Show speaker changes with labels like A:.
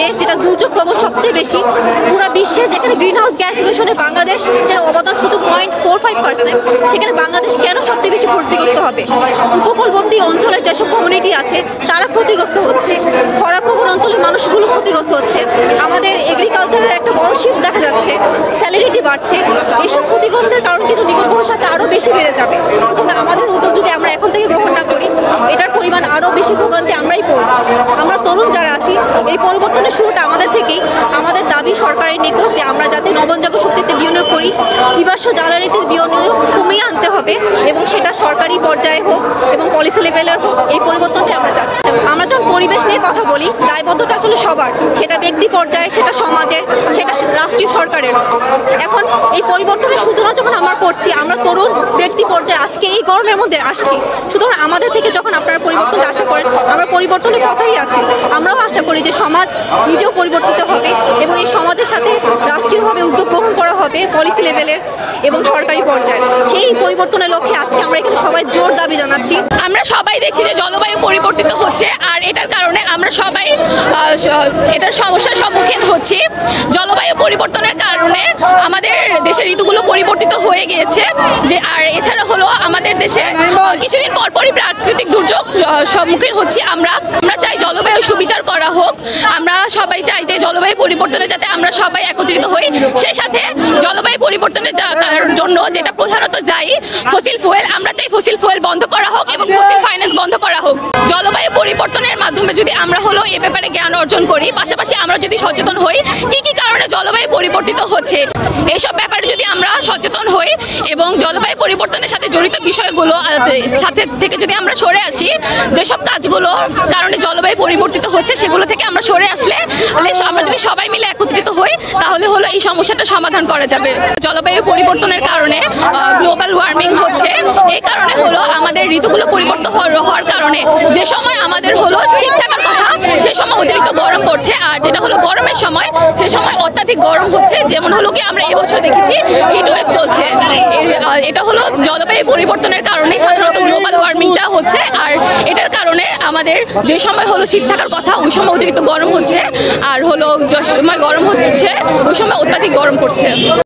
A: দেশ যেটা দুর্যোগ প্রবণ সবচেয়ে বেশি পুরো বিশ্বে, যেখানে গ্রিন হাউস গ্যাস ইমিশনে বাংলাদেশের অবদান শুধু 0.45%, সেখানে বাংলাদেশ কেন সবচেয়ে বেশি ক্ষতিগ্রস্ত হবে? উপকূলবর্তী অঞ্চলের যেসব কমিউনিটি আছে তারা ক্ষতিগ্রস্ত হচ্ছে, খরাপ্রবণ অঞ্চলের মানুষগুলো ক্ষতিগ্রস্ত হচ্ছে, আমাদের এগ্রিকালচারের একটা বড় শিফট দেখা যাচ্ছে, স্যালারিটি বাড়ছে। এইসব ক্ষতিগ্রস্তের কারণ কিন্তু নিকট ভবিষ্যতে আরও বেশি বেড়ে যাবে। সুতরাং আমাদের উদ্যোগ যদি আমরা এখন থেকে গ্রহণ না করি, এটার পরিমাণ আরও বেশি ভোগান্তি আমরাই পড়ব। আমরা তরুণ যারা আছি, এই পরিবর্তনের শুরুটা আমাদের থেকেই। আমাদের দাবি সরকারের নিকট যে আমরা যাতে নবনজাগর শক্তিতে বিনিয়োগ করি, জীবাশ্ম জ্বালানিতে বিনিয়োগ কমিয়ে আনতে হবে, এবং সেটা সরকারি পর্যায়ে হোক এবং পলিসি লেভেলের হোক। এই পরিবর্তনটা আমরা চাচ্ছি। আমরা যখন পরিবেশ নিয়ে কথা বলি, দায়বদ্ধতা আসলে সবার, সেটা ব্যক্তি পর্যায়ে, সেটা সমাজের, সেটা রাষ্ট্রীয় সরকারের। এখন এই পরিবর্তনের সূচনা যখন আমরা করছি, আমরা তরুণ ব্যক্তি পর্যায়ে আজকে এই গরমের মধ্যে আসছি। সুতরাং আমাদের থেকে যখন আপনারা পরিবর্তনটা আশা করেন, আমরা পরিবর্তনের পথেই আছি। আমরাও আশা করি যে সমাজ নিজেও পরিবর্তিত হবে এবং এই সমাজের সাথে রাষ্ট্রীয়ভাবে উদ্যোগ গ্রহণ করা হবে পলিসি লেভেলের এবং সরকারি পর্যায়ে। সেই পরিবর্তনের লক্ষ্যে আজকে আমরা এখানে সবাই জোর দাবি জানাচ্ছি।
B: আমরা সবাই দেখছি যে জলবায়ু পরিবর্তিত হচ্ছে, আর এটার কারণে আমরা সবাই এটার সমস্যার সম্মুখীন হচ্ছি। জলবায়ু পরিবর্তনের কারণে আমাদের দেশের ঋতুগুলো পরিবর্তিত হয়ে গিয়েছে, যে আর এছাড়া হলো আমাদের দেশে কিছুদিন পরপরই প্রাকৃতিক দুর্যোগ সম্মুখীন হচ্ছি। আমরা চাই জলবায়ু সুবিচার করা হোক। আমরা সবাই চাই যে জলবায়ু পরিবর্তনে যাতে আমরা সবাই একত্রিত হই। সেই সাথে জলবায়ু পরিবর্তনের জন্য যেটা প্রধানত দায়ী ফসিল ফুয়েল, আমরা চাই ফসিল ফুয়েল বন্ধ করা হোক এবং ফসিল ফাইন্যান্স বন্ধ করা হোক। জলবায়ু পরিবর্তনের মাধ্যমে যদি আমরা হলো এ ব্যাপারে জ্ঞান অর্জন করি, পাশাপাশি আমরা যদি সচেতন হই কি কি কারণে জলবায়ু পরিবর্তিত হচ্ছে, এইসব ব্যাপারে যদি আমরা সচেতন হই এবং জলবায়ু পরিবর্তনের সাথে জড়িত বিষয়গুলো সাথে থেকে যদি আমরা সরে আসি, যেসব কাজগুলো কারণে জলবায়ু পরিবর্তিত হচ্ছে সেগুলো থেকে আমরা সরে আসলে আমরা যদি সবাই মিলে একত্রিত হই, তাহলে হলো এই সমস্যাটা সমাধান করা যাবে। জলবায়ু পরিবর্তনের কারণে গ্লোবাল ওয়ার্মিং হচ্ছে, এই কারণে হলো আমাদের ঋতুগুলো পরিবর্তন হওয়ার কারণে যে সময় আমাদের হলো শীত থাকার কথা, সেই সময় অতিরিক্ত গরম পড়ছে, আর যেটা হলো গরমের সময় সে সময় অত্যাধিক গরম হচ্ছে। যেমন হলো কি আমরা এবছর দেখেছি হিট ওয়েভ চলছে। এটা হলো জলবায়ু পরিবর্তনের কারণে সাধারণত গ্লোবাল ওয়ার্মিংটা হচ্ছে, আর এটার কারণে আমাদের যে সময় হলো শীত থাকার কথা ওই সময় অতিরিক্ত গরম হচ্ছে, আর হলো যে সময় গরম হচ্ছে ওই সময় অত্যাধিক গরম পড়ছে।